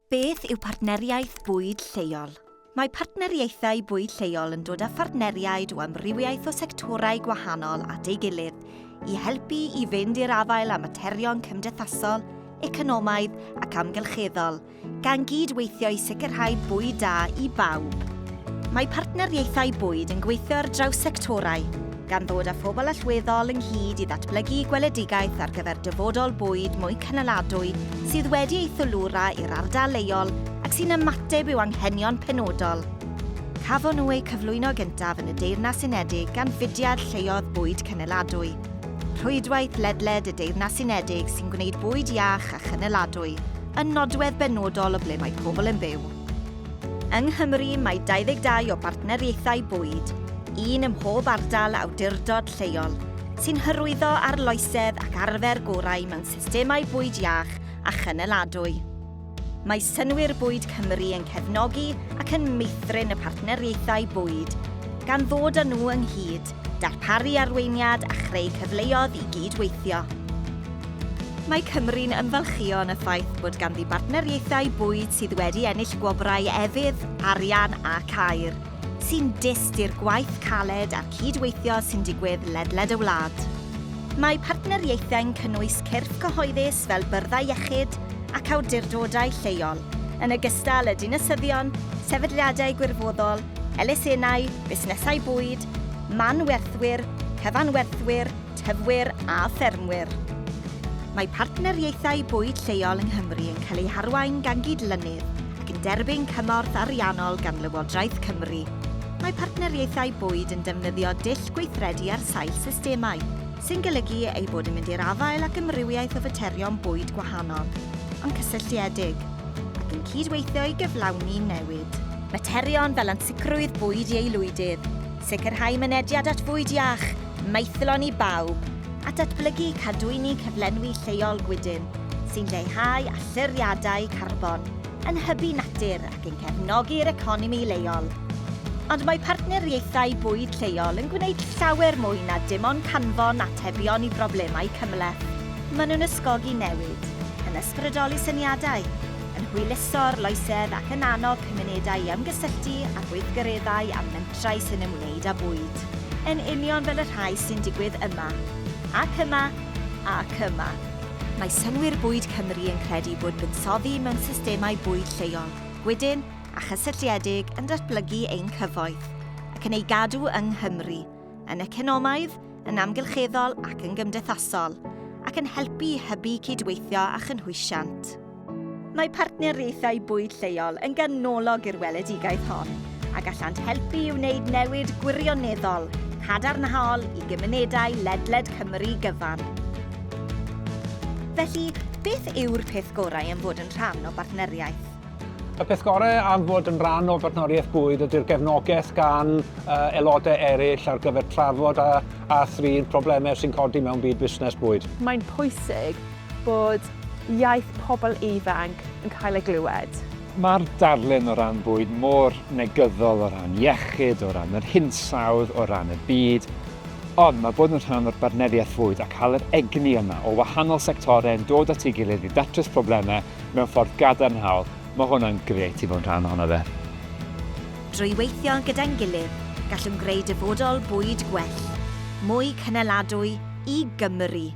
Beth yw Partneriaeth Bwyd Lleol? Mae Partneriaethau Bwyd Lleol yn dod â phartneriaid o amrywiaeth o sectorau gwahanol at ei gilydd i helpu i fynd i'r afael â materion cymdeithasol, economaidd ac amgylcheddol, gan gydweithio i sicrhau bwyd da i bawb. Mae Partneriaethau Bwyd yn gweithio ar draws sectorau, gan ddod â phobl allweddol ynghyd i ddatblygu gweledigaeth ar gyfer dyfodol bwyd mwy cynaladwy sydd wedi ei thwlwra i'r ardal leol ac sy'n ymateb i'w anghenion penodol. Cafon nhw eu cyflwyno gyntaf yn y Deyrnas Unedig gan Fudiad Lleoedd Bwyd Cynaladwy. Rhwydwaith ledled y Deyrnas Unedig sy'n gwneud bwyd iach a chynaladwy, yn nodwedd benodol o ble mae pobl yn byw. Yng Nghymru mae 22 o partneriaethau bwyd, un ym mhob ardal awdurdod lleol, sy'n hyrwyddo arloesedd ac arfer gorau mewn systemau bwyd iach a chynaladwy. Mae synwyr bwyd Cymru yn cefnogi ac yn meithrin y partneriaethau bwyd, gan ddod â nhw ynghyd, darparu arweiniad a chreu cyfleoedd i gydweithio. Mae Cymru'n ymfalchio yn y ffaith bod ganddi partneriaethau bwyd sydd wedi ennill gwobrau efydd, arian a caer, sy'n dyst i'r gwaith caled a'r cydweithio sy'n digwydd ledled y wlad. Mae partneriaethau'n cynnwys cyrff cyhoeddus fel byrdau iechyd ac awdurdodau lleol, yn ogystal â dinasyddion, sefydliadau gwirfoddol, elusennau, busnesau bwyd, manwerthwyr, cyfanwerthwyr, tyfwyr a ffermwyr. Mae partneriaethau bwyd lleol yng Nghymru yn cael ei harwain gan gydlynydd ac yn derbyn cymorth ariannol gan Lywodraeth Cymru. Mae partneriaethau bwyd yn defnyddio dull gweithredu ar sail systemau, sy'n golygu ei bod yn mynd i'r afael ac ymrywiaeth o faterion bwyd gwahanol, ond cysylltiedig, ac yn cydweithio i gyflawni newid. Materion fel ansicrwydd bwyd i aelwydydd, sicrhau mynediad at fwyd iach, meithlon i bawb, a datblygu cadwyni cyflenwi lleol gwydyn, sy'n lleihau allyriadau carbon, yn hybu natur ac yn cefnogi'r economi leol. Ond mae partneriaethau bwyd lleol yn gwneud llawer mwy na dim ond canfon atebion i broblemau cymhleth. Maen nhw'n ysgogi newid, yn ysbrydoli syniadau, yn hwyluso'r loesedd ac yn annog cymunedau i ymgysylltu a gweithgareddau a mentrau sy'n ymwneud â bwyd. Yn union fel y rhai sy'n digwydd yma, ac yma, ac yma. Mae synwyr bwyd Cymru yn credu bod buddsoddi mewn systemau bwyd lleol, gwydyn a chysylltiedig yn datblygu ein cyfoeth, ac yn ei gadw yng Nghymru, yn economaidd, yn amgylcheddol ac yn gymdeithasol, ac yn helpu hybu cydweithio a chynhwysiant. Mae partneriaethau bwyd lleol yn ganolog i'r weledigaeth hon, a gallant helpu i wneud newid gwirioneddol, cadarnhaol i gymunedau ledled Cymru gyfan. Felly, beth yw'r peth gorau yn fod yn rhan o partneriaeth? Y peth gorau am fod yn rhan o Partneriaeth Bwyd ydy'r gefnogaeth gan aelodau eraill ar gyfer trafod a thrin problemau sy'n codi mewn byd busnes bwyd. Mae'n pwysig bod iaith pobl ifanc yn cael ei glywed. Mae'r darlun o ran bwyd mor negyddol o ran iechyd, o ran yr hinsawdd, o ran y byd. Ond mae bod yn rhan o'r Partneriaeth Bwyd a cael yr egni yma o wahanol sectorau yn dod at ei gilydd i datrys problemau mewn ffordd gadarnhaol. Mae hwnna'n grêt i fod yn rhan ohono fe. Drwy weithio gyda'n gilydd, gallwn greu dyfodol bwyd gwell, mwy cynaladwy i Gymru.